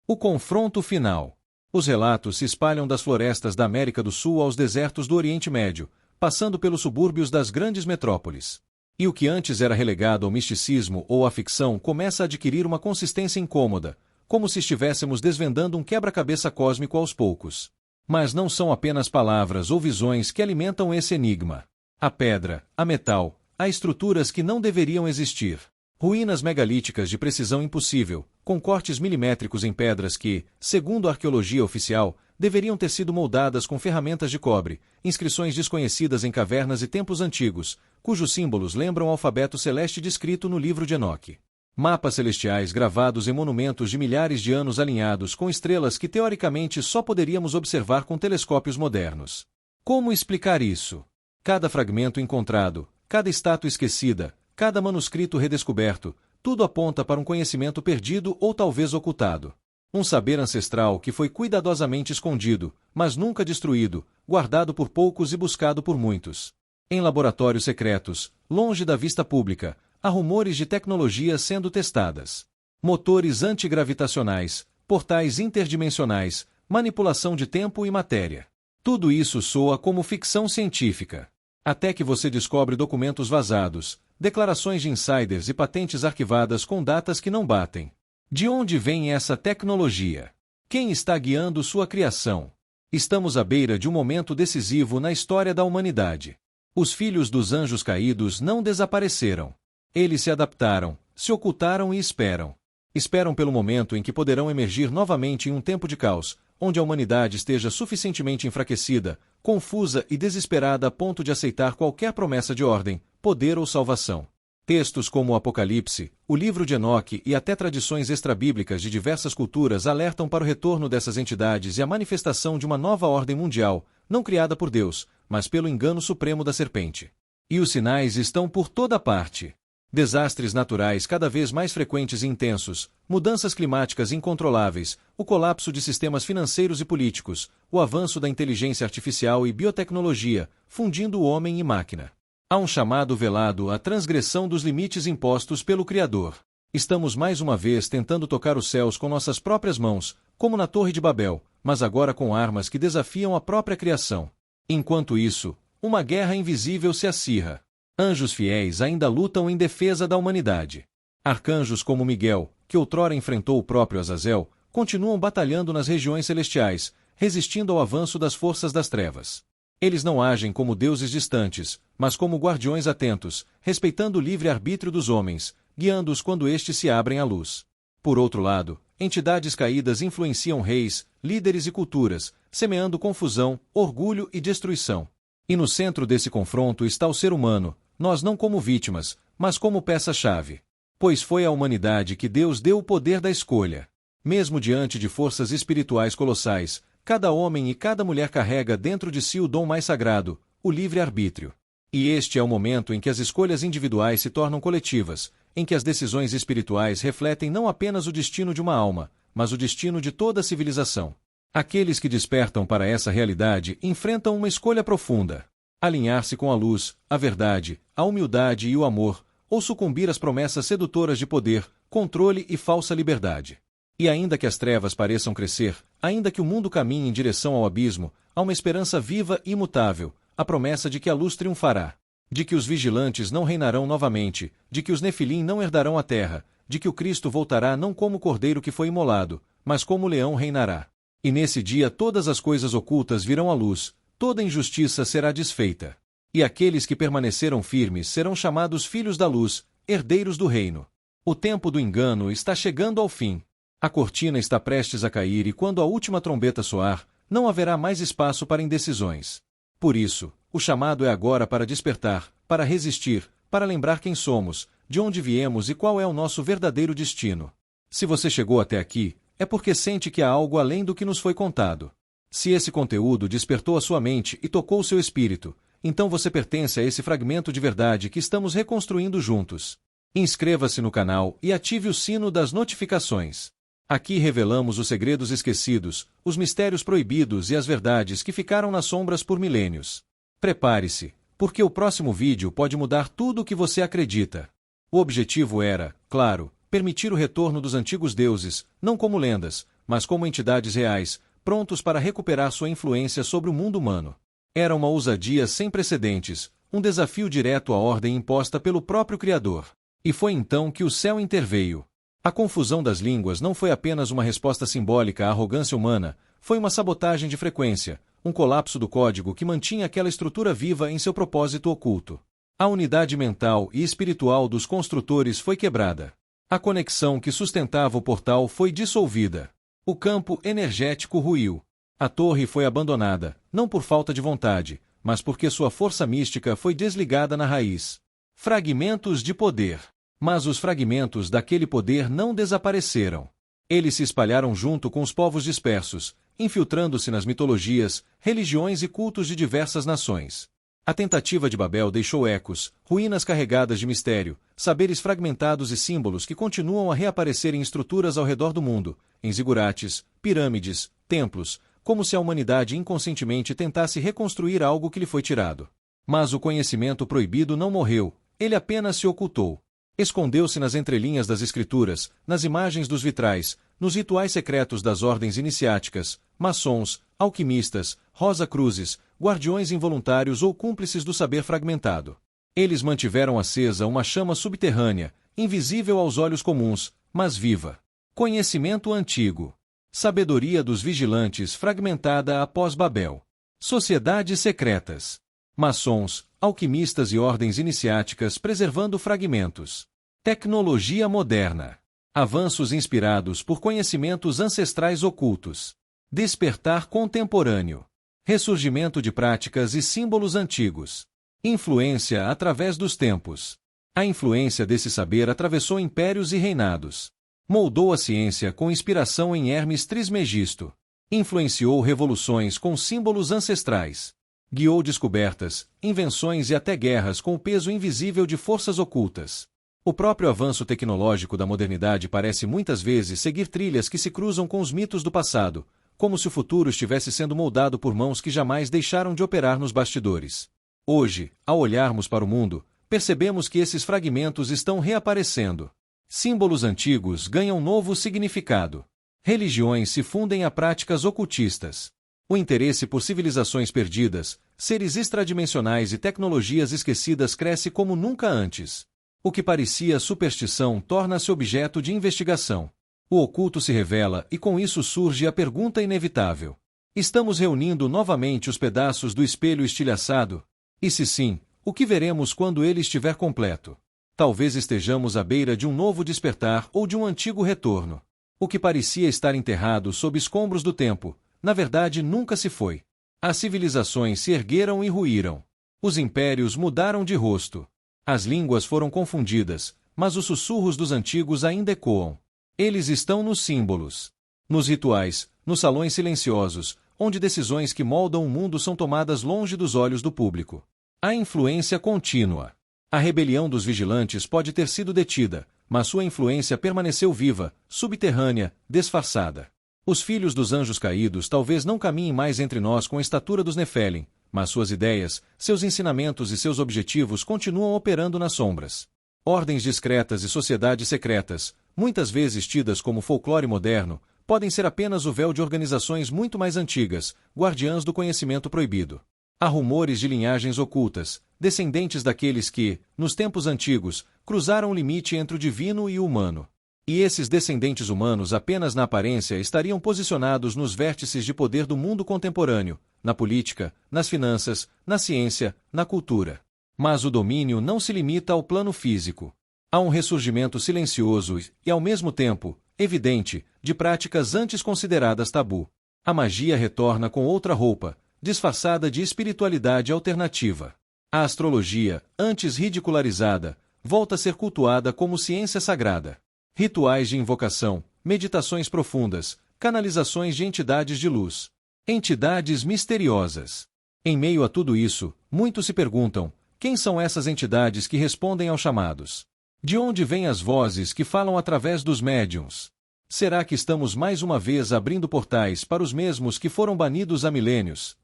O confronto final. Os relatos se espalham das florestas da América do Sul aos desertos do Oriente Médio, passando pelos subúrbios das grandes metrópoles. E o que antes era relegado ao misticismo ou à ficção começa a adquirir uma consistência incômoda, como se estivéssemos desvendando um quebra-cabeça cósmico aos poucos. Mas não são apenas palavras ou visões que alimentam esse enigma. Há pedra, há metal, há estruturas que não deveriam existir. Ruínas megalíticas de precisão impossível, com cortes milimétricos em pedras que, segundo a arqueologia oficial, deveriam ter sido moldadas com ferramentas de cobre, inscrições desconhecidas em cavernas e templos antigos, cujos símbolos lembram o alfabeto celeste descrito no livro de Enoque. Mapas celestiais gravados em monumentos de milhares de anos alinhados com estrelas que teoricamente só poderíamos observar com telescópios modernos. Como explicar isso? Cada fragmento encontrado, cada estátua esquecida, cada manuscrito redescoberto, tudo aponta para um conhecimento perdido ou talvez ocultado. Um saber ancestral que foi cuidadosamente escondido, mas nunca destruído, guardado por poucos e buscado por muitos. Em laboratórios secretos, longe da vista pública, há rumores de tecnologias sendo testadas. Motores antigravitacionais, portais interdimensionais, manipulação de tempo e matéria. Tudo isso soa como ficção científica. Até que você descobre documentos vazados, declarações de insiders e patentes arquivadas com datas que não batem. De onde vem essa tecnologia? Quem está guiando sua criação? Estamos à beira de um momento decisivo na história da humanidade. Os filhos dos anjos caídos não desapareceram. Eles se adaptaram, se ocultaram e esperam. Esperam pelo momento em que poderão emergir novamente em um tempo de caos, onde a humanidade esteja suficientemente enfraquecida, confusa e desesperada a ponto de aceitar qualquer promessa de ordem, poder ou salvação. Textos como o Apocalipse, o livro de Enoque e até tradições extrabíblicas de diversas culturas alertam para o retorno dessas entidades e a manifestação de uma nova ordem mundial, não criada por Deus, mas pelo engano supremo da serpente. E os sinais estão por toda parte. Desastres naturais cada vez mais frequentes e intensos, mudanças climáticas incontroláveis, o colapso de sistemas financeiros e políticos, o avanço da inteligência artificial e biotecnologia, fundindo o homem e máquina. Há um chamado velado à transgressão dos limites impostos pelo Criador. Estamos mais uma vez tentando tocar os céus com nossas próprias mãos, como na Torre de Babel, mas agora com armas que desafiam a própria criação. Enquanto isso, uma guerra invisível se acirra. Anjos fiéis ainda lutam em defesa da humanidade. Arcanjos como Miguel, que outrora enfrentou o próprio Azazel, continuam batalhando nas regiões celestiais, resistindo ao avanço das forças das trevas. Eles não agem como deuses distantes, mas como guardiões atentos, respeitando o livre-arbítrio dos homens, guiando-os quando estes se abrem à luz. Por outro lado, entidades caídas influenciam reis, líderes e culturas, semeando confusão, orgulho e destruição. E no centro desse confronto está o ser humano, nós não como vítimas, mas como peça-chave. Pois foi à humanidade que Deus deu o poder da escolha. Mesmo diante de forças espirituais colossais, cada homem e cada mulher carrega dentro de si o dom mais sagrado, o livre-arbítrio. E este é o momento em que as escolhas individuais se tornam coletivas, em que as decisões espirituais refletem não apenas o destino de uma alma, mas o destino de toda a civilização. Aqueles que despertam para essa realidade enfrentam uma escolha profunda: alinhar-se com a luz, a verdade, a humildade e o amor, ou sucumbir às promessas sedutoras de poder, controle e falsa liberdade. E ainda que as trevas pareçam crescer, ainda que o mundo caminhe em direção ao abismo, há uma esperança viva e imutável, a promessa de que a luz triunfará, de que os vigilantes não reinarão novamente, de que os Nefilim não herdarão a terra, de que o Cristo voltará não como o cordeiro que foi imolado, mas como o leão reinará. E nesse dia todas as coisas ocultas virão à luz, toda injustiça será desfeita. E aqueles que permaneceram firmes serão chamados filhos da luz, herdeiros do reino. O tempo do engano está chegando ao fim. A cortina está prestes a cair e quando a última trombeta soar, não haverá mais espaço para indecisões. Por isso, o chamado é agora para despertar, para resistir, para lembrar quem somos, de onde viemos e qual é o nosso verdadeiro destino. Se você chegou até aqui, é porque sente que há algo além do que nos foi contado. Se esse conteúdo despertou a sua mente e tocou o seu espírito, então você pertence a esse fragmento de verdade que estamos reconstruindo juntos. Inscreva-se no canal e ative o sino das notificações. Aqui revelamos os segredos esquecidos, os mistérios proibidos e as verdades que ficaram nas sombras por milênios. Prepare-se, porque o próximo vídeo pode mudar tudo o que você acredita. O objetivo era, claro, permitir o retorno dos antigos deuses, não como lendas, mas como entidades reais, prontos para recuperar sua influência sobre o mundo humano. Era uma ousadia sem precedentes, um desafio direto à ordem imposta pelo próprio Criador. E foi então que o céu interveio. A confusão das línguas não foi apenas uma resposta simbólica à arrogância humana, foi uma sabotagem de frequência, um colapso do código que mantinha aquela estrutura viva em seu propósito oculto. A unidade mental e espiritual dos construtores foi quebrada. A conexão que sustentava o portal foi dissolvida. O campo energético ruiu. A torre foi abandonada, não por falta de vontade, mas porque sua força mística foi desligada na raiz. Fragmentos de poder. Mas os fragmentos daquele poder não desapareceram. Eles se espalharam junto com os povos dispersos, infiltrando-se nas mitologias, religiões e cultos de diversas nações. A tentativa de Babel deixou ecos, ruínas carregadas de mistério, saberes fragmentados e símbolos que continuam a reaparecer em estruturas ao redor do mundo, em zigurates, pirâmides, templos, como se a humanidade inconscientemente tentasse reconstruir algo que lhe foi tirado. Mas o conhecimento proibido não morreu, ele apenas se ocultou. Escondeu-se nas entrelinhas das escrituras, nas imagens dos vitrais, nos rituais secretos das ordens iniciáticas, maçons, alquimistas, Rosa-Cruzes, guardiões involuntários ou cúmplices do saber fragmentado. Eles mantiveram acesa uma chama subterrânea, invisível aos olhos comuns, mas viva. Conhecimento antigo. Sabedoria dos vigilantes fragmentada após Babel. Sociedades secretas. Maçons, alquimistas e ordens iniciáticas preservando fragmentos. Tecnologia moderna. Avanços inspirados por conhecimentos ancestrais ocultos. Despertar contemporâneo. Ressurgimento de práticas e símbolos antigos. Influência através dos tempos. A influência desse saber atravessou impérios e reinados. Moldou a ciência com inspiração em Hermes Trismegisto. Influenciou revoluções com símbolos ancestrais. Guiou descobertas, invenções e até guerras com o peso invisível de forças ocultas. O próprio avanço tecnológico da modernidade parece muitas vezes seguir trilhas que se cruzam com os mitos do passado, como se o futuro estivesse sendo moldado por mãos que jamais deixaram de operar nos bastidores. Hoje, ao olharmos para o mundo, percebemos que esses fragmentos estão reaparecendo. Símbolos antigos ganham novo significado. Religiões se fundem a práticas ocultistas. O interesse por civilizações perdidas, seres extradimensionais e tecnologias esquecidas cresce como nunca antes. O que parecia superstição torna-se objeto de investigação. O oculto se revela e com isso surge a pergunta inevitável. Estamos reunindo novamente os pedaços do espelho estilhaçado? E se sim, o que veremos quando ele estiver completo? Talvez estejamos à beira de um novo despertar ou de um antigo retorno. O que parecia estar enterrado sob escombros do tempo, na verdade nunca se foi. As civilizações se ergueram e ruíram. Os impérios mudaram de rosto. As línguas foram confundidas, mas os sussurros dos antigos ainda ecoam. Eles estão nos símbolos, nos rituais, nos salões silenciosos, onde decisões que moldam o mundo são tomadas longe dos olhos do público. A influência contínua. A rebelião dos vigilantes pode ter sido detida, mas sua influência permaneceu viva, subterrânea, disfarçada. Os filhos dos anjos caídos talvez não caminhem mais entre nós com a estatura dos Nefelim, mas suas ideias, seus ensinamentos e seus objetivos continuam operando nas sombras. Ordens discretas e sociedades secretas, muitas vezes tidas como folclore moderno, podem ser apenas o véu de organizações muito mais antigas, guardiãs do conhecimento proibido. Há rumores de linhagens ocultas, descendentes daqueles que, nos tempos antigos, cruzaram o limite entre o divino e o humano. E esses descendentes humanos apenas na aparência estariam posicionados nos vértices de poder do mundo contemporâneo, na política, nas finanças, na ciência, na cultura. Mas o domínio não se limita ao plano físico. Há um ressurgimento silencioso e, ao mesmo tempo, evidente, de práticas antes consideradas tabu. A magia retorna com outra roupa, disfarçada de espiritualidade alternativa. A astrologia, antes ridicularizada, volta a ser cultuada como ciência sagrada. Rituais de invocação, meditações profundas, canalizações de entidades de luz. Entidades misteriosas. Em meio a tudo isso, muitos se perguntam: quem são essas entidades que respondem aos chamados? De onde vêm as vozes que falam através dos médiuns? Será que estamos mais uma vez abrindo portais para os mesmos que foram banidos há milênios?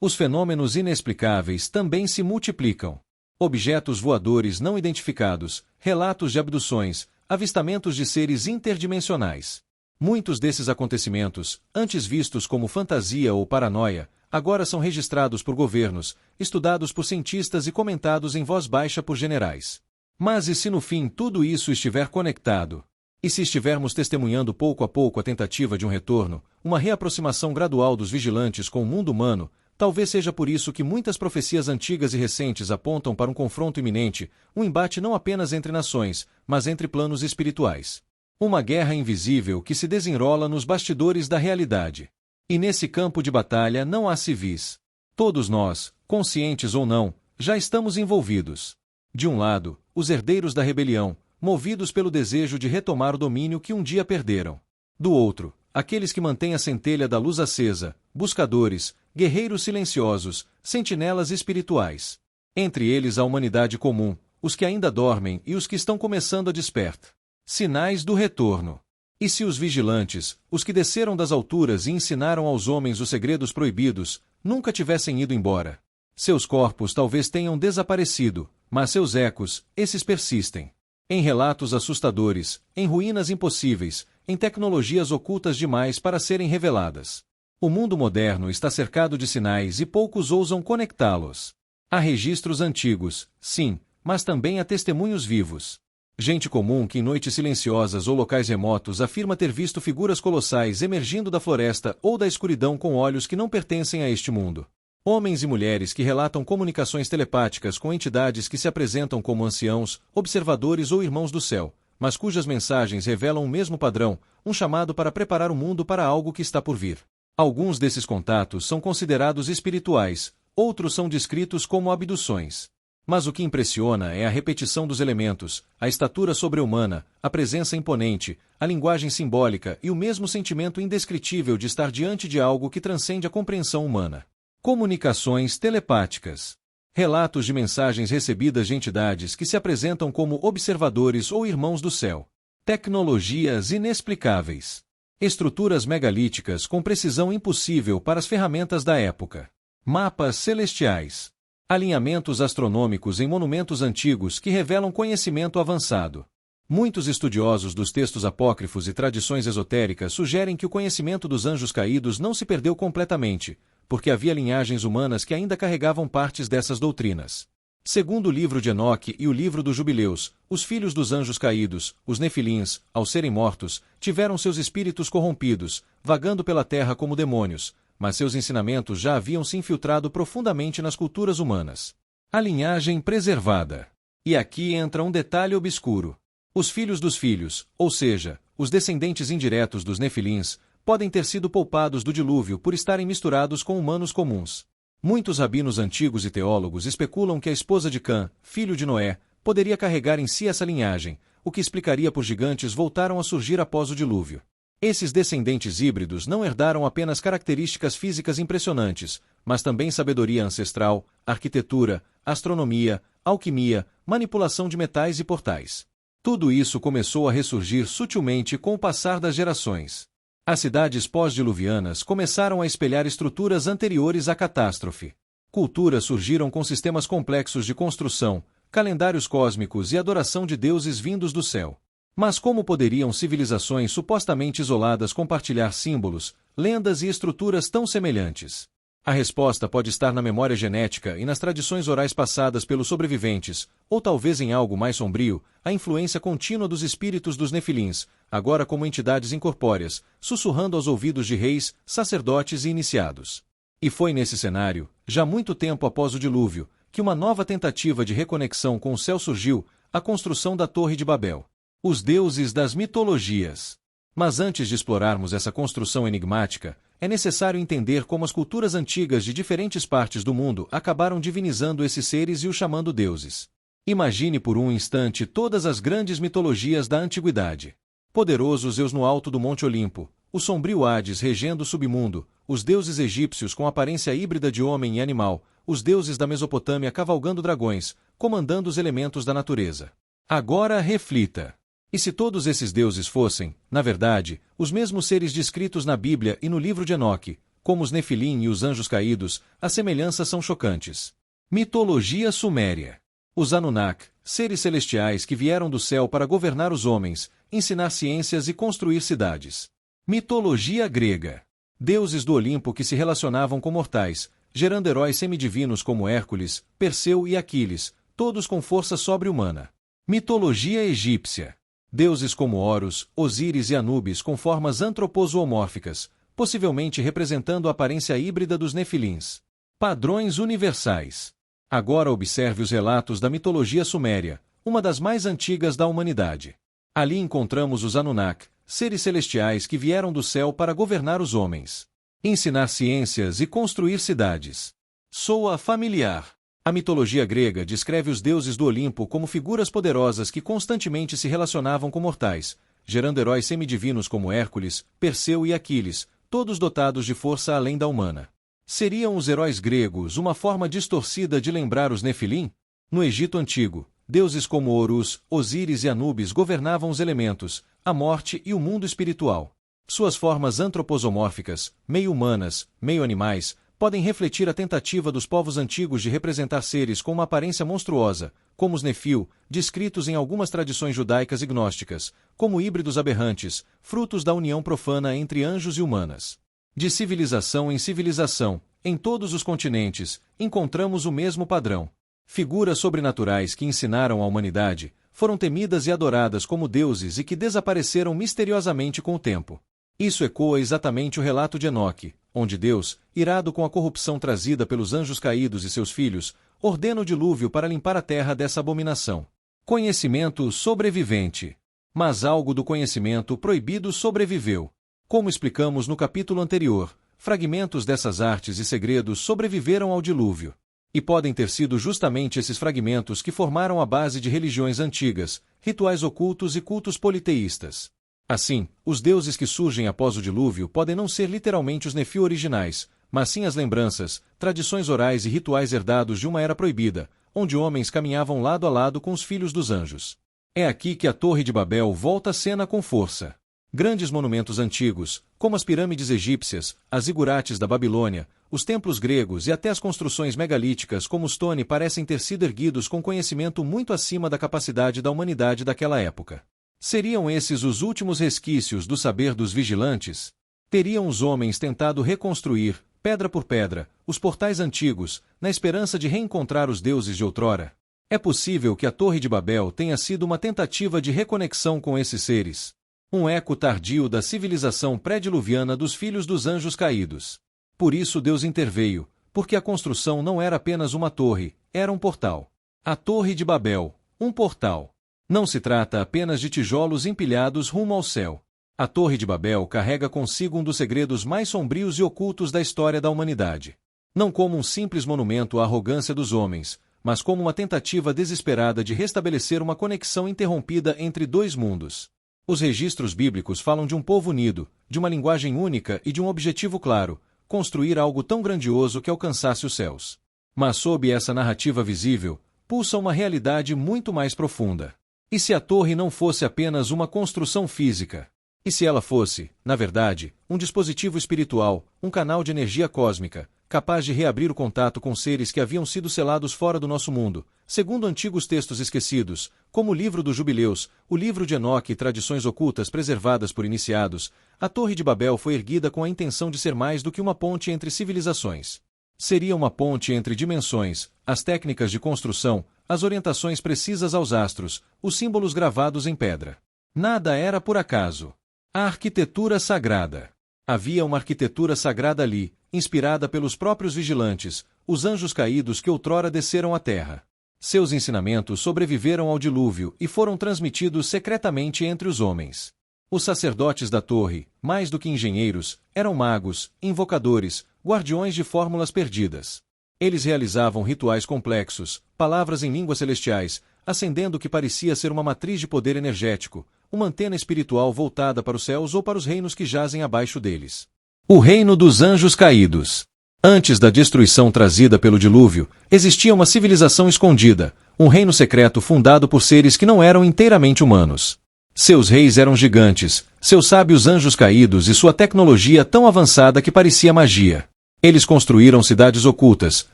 Os fenômenos inexplicáveis também se multiplicam. Objetos voadores não identificados, relatos de abduções, avistamentos de seres interdimensionais. Muitos desses acontecimentos, antes vistos como fantasia ou paranoia, agora são registrados por governos, estudados por cientistas e comentados em voz baixa por generais. Mas e se no fim tudo isso estiver conectado? E se estivermos testemunhando pouco a pouco a tentativa de um retorno, uma reaproximação gradual dos vigilantes com o mundo humano, talvez seja por isso que muitas profecias antigas e recentes apontam para um confronto iminente, um embate não apenas entre nações, mas entre planos espirituais. Uma guerra invisível que se desenrola nos bastidores da realidade. E nesse campo de batalha não há civis. Todos nós, conscientes ou não, já estamos envolvidos. De um lado, os herdeiros da rebelião, movidos pelo desejo de retomar o domínio que um dia perderam. Do outro, aqueles que mantêm a centelha da luz acesa, buscadores, guerreiros silenciosos, sentinelas espirituais. Entre eles a humanidade comum, os que ainda dormem e os que estão começando a despertar. Sinais do retorno. E se os vigilantes, os que desceram das alturas e ensinaram aos homens os segredos proibidos, nunca tivessem ido embora? Seus corpos talvez tenham desaparecido, mas seus ecos, esses persistem. Em relatos assustadores, em ruínas impossíveis, em tecnologias ocultas demais para serem reveladas. O mundo moderno está cercado de sinais e poucos ousam conectá-los. Há registros antigos, sim, mas também há testemunhos vivos. Gente comum que em noites silenciosas ou locais remotos afirma ter visto figuras colossais emergindo da floresta ou da escuridão com olhos que não pertencem a este mundo. Homens e mulheres que relatam comunicações telepáticas com entidades que se apresentam como anciãos, observadores ou irmãos do céu, mas cujas mensagens revelam o mesmo padrão, um chamado para preparar o mundo para algo que está por vir. Alguns desses contatos são considerados espirituais, outros são descritos como abduções. Mas o que impressiona é a repetição dos elementos, a estatura sobre-humana, a presença imponente, a linguagem simbólica e o mesmo sentimento indescritível de estar diante de algo que transcende a compreensão humana. Comunicações telepáticas. Relatos de mensagens recebidas de entidades que se apresentam como observadores ou irmãos do céu. Tecnologias inexplicáveis. Estruturas megalíticas com precisão impossível para as ferramentas da época. Mapas celestiais. Alinhamentos astronômicos em monumentos antigos que revelam conhecimento avançado. Muitos estudiosos dos textos apócrifos e tradições esotéricas sugerem que o conhecimento dos anjos caídos não se perdeu completamente, porque havia linhagens humanas que ainda carregavam partes dessas doutrinas. Segundo o livro de Enoque e o livro dos Jubileus, os filhos dos anjos caídos, os nefilins, ao serem mortos, tiveram seus espíritos corrompidos, vagando pela terra como demônios, mas seus ensinamentos já haviam se infiltrado profundamente nas culturas humanas. A linhagem preservada. E aqui entra um detalhe obscuro. Os filhos dos filhos, ou seja, os descendentes indiretos dos nefilins, podem ter sido poupados do dilúvio por estarem misturados com humanos comuns. Muitos rabinos antigos e teólogos especulam que a esposa de Cã, filho de Noé, poderia carregar em si essa linhagem, o que explicaria por gigantes voltaram a surgir após o dilúvio. Esses descendentes híbridos não herdaram apenas características físicas impressionantes, mas também sabedoria ancestral, arquitetura, astronomia, alquimia, manipulação de metais e portais. Tudo isso começou a ressurgir sutilmente com o passar das gerações. As cidades pós-diluvianas começaram a espelhar estruturas anteriores à catástrofe. Culturas surgiram com sistemas complexos de construção, calendários cósmicos e adoração de deuses vindos do céu. Mas como poderiam civilizações supostamente isoladas compartilhar símbolos, lendas e estruturas tão semelhantes? A resposta pode estar na memória genética e nas tradições orais passadas pelos sobreviventes, ou talvez em algo mais sombrio, a influência contínua dos espíritos dos nefilins, agora como entidades incorpóreas, sussurrando aos ouvidos de reis, sacerdotes e iniciados. E foi nesse cenário, já muito tempo após o dilúvio, que uma nova tentativa de reconexão com o céu surgiu, a construção da Torre de Babel. Os deuses das mitologias. Mas antes de explorarmos essa construção enigmática, é necessário entender como as culturas antigas de diferentes partes do mundo acabaram divinizando esses seres e os chamando deuses. Imagine por um instante todas as grandes mitologias da antiguidade. Poderosos Zeus no alto do Monte Olimpo, o sombrio Hades regendo o submundo, os deuses egípcios com aparência híbrida de homem e animal, os deuses da Mesopotâmia cavalgando dragões, comandando os elementos da natureza. Agora reflita. E se todos esses deuses fossem, na verdade, os mesmos seres descritos na Bíblia e no livro de Enoque, como os Nefilim e os anjos caídos, as semelhanças são chocantes. Mitologia suméria. Os Anunnaki, seres celestiais que vieram do céu para governar os homens, ensinar ciências e construir cidades. Mitologia grega. Deuses do Olimpo que se relacionavam com mortais, gerando heróis semidivinos como Hércules, Perseu e Aquiles, todos com força sobre-humana. Mitologia egípcia. Deuses como Horus, Osíris e Anubis com formas antropozoomórficas, possivelmente representando a aparência híbrida dos nefilins. Padrões universais. Agora observe os relatos da mitologia suméria, uma das mais antigas da humanidade. Ali encontramos os Anunnaki, seres celestiais que vieram do céu para governar os homens, ensinar ciências e construir cidades. Soa familiar. A mitologia grega descreve os deuses do Olimpo como figuras poderosas que constantemente se relacionavam com mortais, gerando heróis semidivinos como Hércules, Perseu e Aquiles, todos dotados de força além da humana. Seriam os heróis gregos uma forma distorcida de lembrar os Nefilim? No Egito Antigo, deuses como Horus, Osíris e Anubis governavam os elementos, a morte e o mundo espiritual. Suas formas antroposomórficas, meio humanas, meio animais, podem refletir a tentativa dos povos antigos de representar seres com uma aparência monstruosa, como os Nefil, descritos em algumas tradições judaicas e gnósticas, como híbridos aberrantes, frutos da união profana entre anjos e humanas. De civilização em civilização, em todos os continentes, encontramos o mesmo padrão. Figuras sobrenaturais que ensinaram à humanidade, foram temidas e adoradas como deuses e que desapareceram misteriosamente com o tempo. Isso ecoa exatamente o relato de Enoque, onde Deus, irado com a corrupção trazida pelos anjos caídos e seus filhos, ordena o dilúvio para limpar a terra dessa abominação. Conhecimento sobrevivente. Mas algo do conhecimento proibido sobreviveu. Como explicamos no capítulo anterior, fragmentos dessas artes e segredos sobreviveram ao dilúvio. E podem ter sido justamente esses fragmentos que formaram a base de religiões antigas, rituais ocultos e cultos politeístas. Assim, os deuses que surgem após o dilúvio podem não ser literalmente os Nefil originais, mas sim as lembranças, tradições orais e rituais herdados de uma era proibida, onde homens caminhavam lado a lado com os filhos dos anjos. É aqui que a Torre de Babel volta à cena com força. Grandes monumentos antigos, como as pirâmides egípcias, as zigurates da Babilônia, os templos gregos e até as construções megalíticas como Stone parecem ter sido erguidos com conhecimento muito acima da capacidade da humanidade daquela época. Seriam esses os últimos resquícios do saber dos vigilantes? Teriam os homens tentado reconstruir, pedra por pedra, os portais antigos, na esperança de reencontrar os deuses de outrora? É possível que a Torre de Babel tenha sido uma tentativa de reconexão com esses seres. Um eco tardio da civilização pré-diluviana dos filhos dos anjos caídos. Por isso Deus interveio, porque a construção não era apenas uma torre, era um portal. A Torre de Babel, um portal. Não se trata apenas de tijolos empilhados rumo ao céu. A Torre de Babel carrega consigo um dos segredos mais sombrios e ocultos da história da humanidade. Não como um simples monumento à arrogância dos homens, mas como uma tentativa desesperada de restabelecer uma conexão interrompida entre dois mundos. Os registros bíblicos falam de um povo unido, de uma linguagem única e de um objetivo claro: construir algo tão grandioso que alcançasse os céus. Mas sob essa narrativa visível, pulsa uma realidade muito mais profunda. E se a torre não fosse apenas uma construção física? E se ela fosse, na verdade, um dispositivo espiritual, um canal de energia cósmica, capaz de reabrir o contato com seres que haviam sido selados fora do nosso mundo, segundo antigos textos esquecidos, como o livro dos Jubileus, o livro de Enoque e tradições ocultas preservadas por iniciados, a Torre de Babel foi erguida com a intenção de ser mais do que uma ponte entre civilizações. Seria uma ponte entre dimensões, as técnicas de construção, as orientações precisas aos astros, os símbolos gravados em pedra. Nada era por acaso. A arquitetura sagrada. Havia uma arquitetura sagrada ali, inspirada pelos próprios vigilantes, os anjos caídos que outrora desceram à terra. Seus ensinamentos sobreviveram ao dilúvio e foram transmitidos secretamente entre os homens. Os sacerdotes da torre, mais do que engenheiros, eram magos, invocadores, guardiões de fórmulas perdidas. Eles realizavam rituais complexos, palavras em línguas celestiais, acendendo o que parecia ser uma matriz de poder energético, uma antena espiritual voltada para os céus ou para os reinos que jazem abaixo deles. O reino dos anjos caídos. Antes da destruição trazida pelo dilúvio, existia uma civilização escondida, um reino secreto fundado por seres que não eram inteiramente humanos. Seus reis eram gigantes, seus sábios anjos caídos e sua tecnologia tão avançada que parecia magia. Eles construíram cidades ocultas,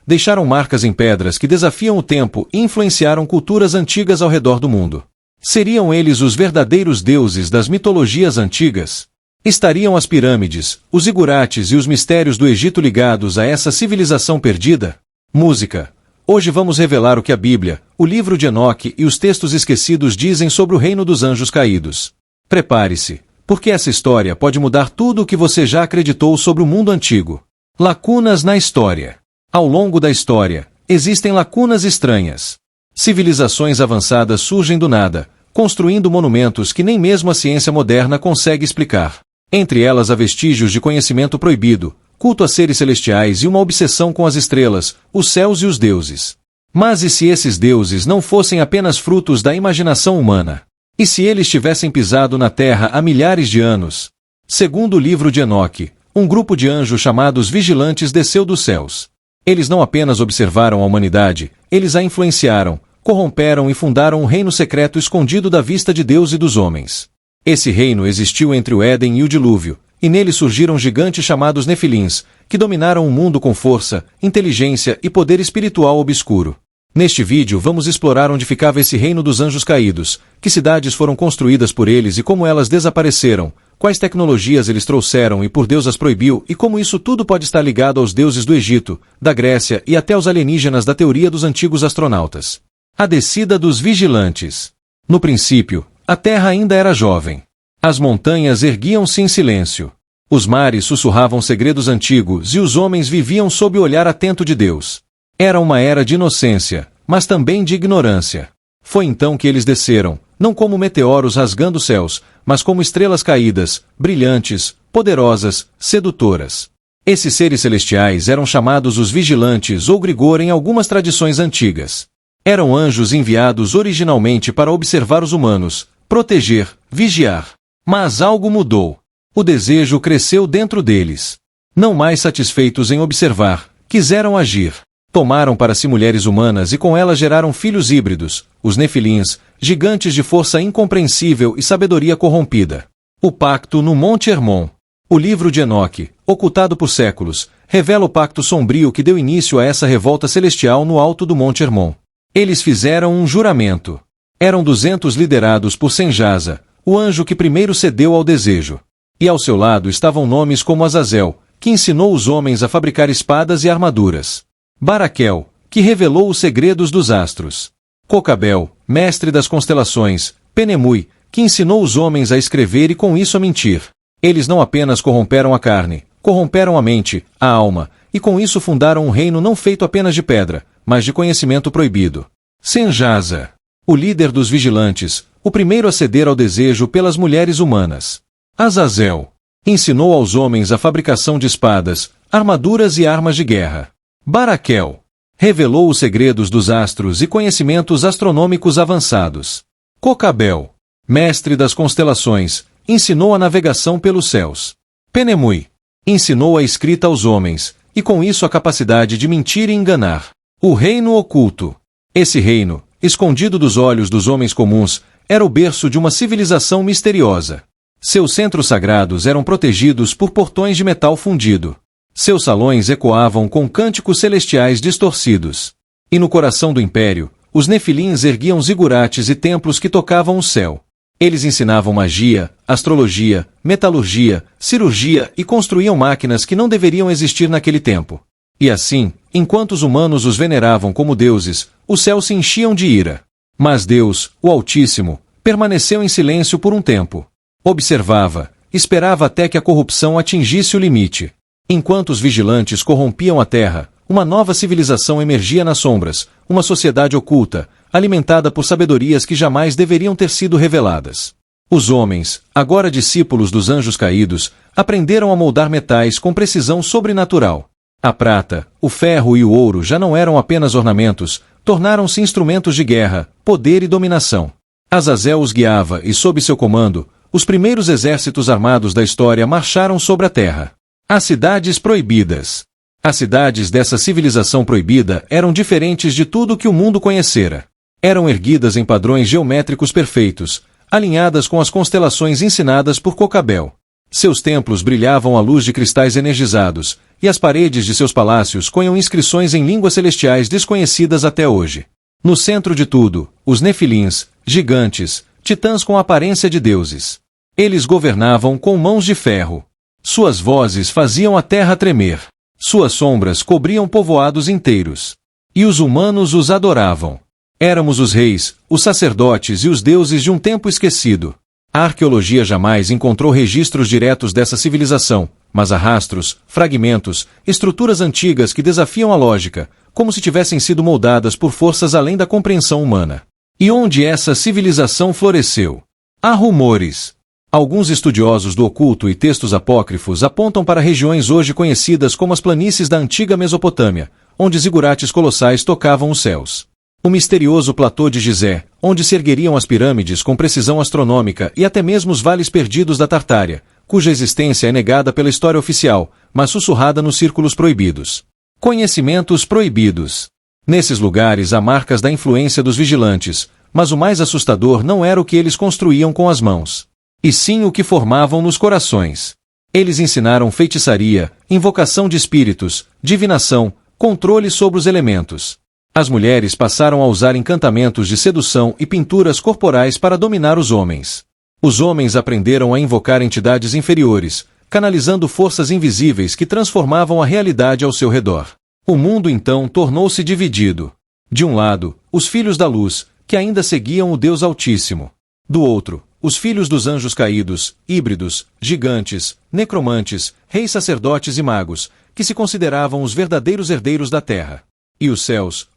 deixaram marcas em pedras que desafiam o tempo e influenciaram culturas antigas ao redor do mundo. Seriam eles os verdadeiros deuses das mitologias antigas? Estariam as pirâmides, os zigurates e os mistérios do Egito ligados a essa civilização perdida? Música. Hoje vamos revelar o que a Bíblia, o livro de Enoque e os textos esquecidos dizem sobre o reino dos anjos caídos. Prepare-se, porque essa história pode mudar tudo o que você já acreditou sobre o mundo antigo. Lacunas na história. Ao longo da história, existem lacunas estranhas. Civilizações avançadas surgem do nada, construindo monumentos que nem mesmo a ciência moderna consegue explicar. Entre elas há vestígios de conhecimento proibido, culto a seres celestiais e uma obsessão com as estrelas, os céus e os deuses. Mas e se esses deuses não fossem apenas frutos da imaginação humana? E se eles tivessem pisado na Terra há milhares de anos? Segundo o livro de Enoque, um grupo de anjos chamados vigilantes desceu dos céus. Eles não apenas observaram a humanidade, eles a influenciaram, corromperam e fundaram um reino secreto escondido da vista de Deus e dos homens. Esse reino existiu entre o Éden e o dilúvio, e nele surgiram gigantes chamados Nefilins, que dominaram o mundo com força, inteligência e poder espiritual obscuro. Neste vídeo vamos explorar onde ficava esse reino dos anjos caídos, que cidades foram construídas por eles e como elas desapareceram, quais tecnologias eles trouxeram e por Deus as proibiu e como isso tudo pode estar ligado aos deuses do Egito, da Grécia e até aos alienígenas da teoria dos antigos astronautas. A descida dos vigilantes. No princípio, a terra ainda era jovem. As montanhas erguiam-se em silêncio. Os mares sussurravam segredos antigos e os homens viviam sob o olhar atento de Deus. Era uma era de inocência, mas também de ignorância. Foi então que eles desceram, não como meteoros rasgando os céus, mas como estrelas caídas, brilhantes, poderosas, sedutoras. Esses seres celestiais eram chamados os vigilantes ou grigor em algumas tradições antigas. Eram anjos enviados originalmente para observar os humanos, proteger, vigiar. Mas algo mudou. O desejo cresceu dentro deles. Não mais satisfeitos em observar, quiseram agir. Tomaram para si mulheres humanas e com elas geraram filhos híbridos, os Nefilins, gigantes de força incompreensível e sabedoria corrompida. O pacto no Monte Hermon. O livro de Enoque, ocultado por séculos, revela o pacto sombrio que deu início a essa revolta celestial no alto do Monte Hermon. Eles fizeram um juramento. Eram 200 liderados por Senjasa, o anjo que primeiro cedeu ao desejo. E ao seu lado estavam nomes como Azazel, que ensinou os homens a fabricar espadas e armaduras. Baraquel, que revelou os segredos dos astros. Cocabel, mestre das constelações. Penemui, que ensinou os homens a escrever e com isso a mentir. Eles não apenas corromperam a carne, corromperam a mente, a alma, e com isso fundaram um reino não feito apenas de pedra, mas de conhecimento proibido. Senjasa, o líder dos vigilantes, o primeiro a ceder ao desejo pelas mulheres humanas. Azazel, ensinou aos homens a fabricação de espadas, armaduras e armas de guerra. Baraquel, revelou os segredos dos astros e conhecimentos astronômicos avançados. Cocabel, mestre das constelações, ensinou a navegação pelos céus. Penemui, ensinou a escrita aos homens, e com isso a capacidade de mentir e enganar. O reino oculto. Esse reino, escondido dos olhos dos homens comuns, era o berço de uma civilização misteriosa. Seus centros sagrados eram protegidos por portões de metal fundido. Seus salões ecoavam com cânticos celestiais distorcidos. E no coração do império, os Nefilins erguiam zigurates e templos que tocavam o céu. Eles ensinavam magia, astrologia, metalurgia, cirurgia e construíam máquinas que não deveriam existir naquele tempo. E assim, enquanto os humanos os veneravam como deuses, os céus se enchiam de ira. Mas Deus, o Altíssimo, permaneceu em silêncio por um tempo. Observava, esperava até que a corrupção atingisse o limite. Enquanto os vigilantes corrompiam a terra, uma nova civilização emergia nas sombras, uma sociedade oculta, alimentada por sabedorias que jamais deveriam ter sido reveladas. Os homens, agora discípulos dos anjos caídos, aprenderam a moldar metais com precisão sobrenatural. A prata, o ferro e o ouro já não eram apenas ornamentos, tornaram-se instrumentos de guerra, poder e dominação. Azazel os guiava e, sob seu comando, os primeiros exércitos armados da história marcharam sobre a terra. As cidades proibidas. As cidades dessa civilização proibida eram diferentes de tudo que o mundo conhecera. Eram erguidas em padrões geométricos perfeitos, alinhadas com as constelações ensinadas por Cocabel. Seus templos brilhavam à luz de cristais energizados, e as paredes de seus palácios conham inscrições em línguas celestiais desconhecidas até hoje. No centro de tudo, os Nefilins, gigantes, titãs com a aparência de deuses. Eles governavam com mãos de ferro. Suas vozes faziam a terra tremer. Suas sombras cobriam povoados inteiros. E os humanos os adoravam. Éramos os reis, os sacerdotes e os deuses de um tempo esquecido. A arqueologia jamais encontrou registros diretos dessa civilização, mas há rastros, fragmentos, estruturas antigas que desafiam a lógica, como se tivessem sido moldadas por forças além da compreensão humana. E onde essa civilização floresceu? Há rumores. Alguns estudiosos do oculto e textos apócrifos apontam para regiões hoje conhecidas como as planícies da antiga Mesopotâmia, onde zigurates colossais tocavam os céus. O misterioso platô de Gizé, onde se ergueriam as pirâmides com precisão astronômica e até mesmo os vales perdidos da Tartária, cuja existência é negada pela história oficial, mas sussurrada nos círculos proibidos. Conhecimentos proibidos. Nesses lugares há marcas da influência dos vigilantes, mas o mais assustador não era o que eles construíam com as mãos, e sim o que formavam nos corações. Eles ensinaram feitiçaria, invocação de espíritos, divinação, controle sobre os elementos. As mulheres passaram a usar encantamentos de sedução e pinturas corporais para dominar os homens. Os homens aprenderam a invocar entidades inferiores, canalizando forças invisíveis que transformavam a realidade ao seu redor. O mundo então tornou-se dividido. De um lado, os filhos da luz, que ainda seguiam o Deus Altíssimo. Do outro, os filhos dos anjos caídos, híbridos, gigantes, necromantes, reis sacerdotes e magos, que se consideravam os verdadeiros herdeiros da terra. E os céus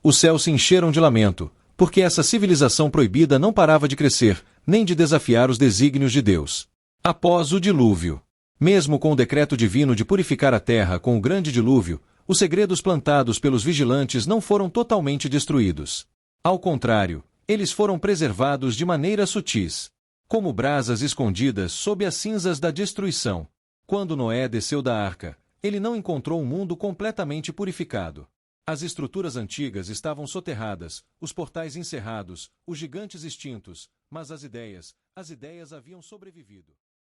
se encheram de lamento, porque essa civilização proibida não parava de crescer, nem de desafiar os desígnios de Deus. Após o dilúvio, mesmo com o decreto divino de purificar a terra com o grande dilúvio, os segredos plantados pelos vigilantes não foram totalmente destruídos. Ao contrário, eles foram preservados de maneira sutis, como brasas escondidas sob as cinzas da destruição. Quando Noé desceu da arca, ele não encontrou um mundo completamente purificado. As estruturas antigas estavam soterradas, os portais encerrados, os gigantes extintos, mas as ideias haviam sobrevivido.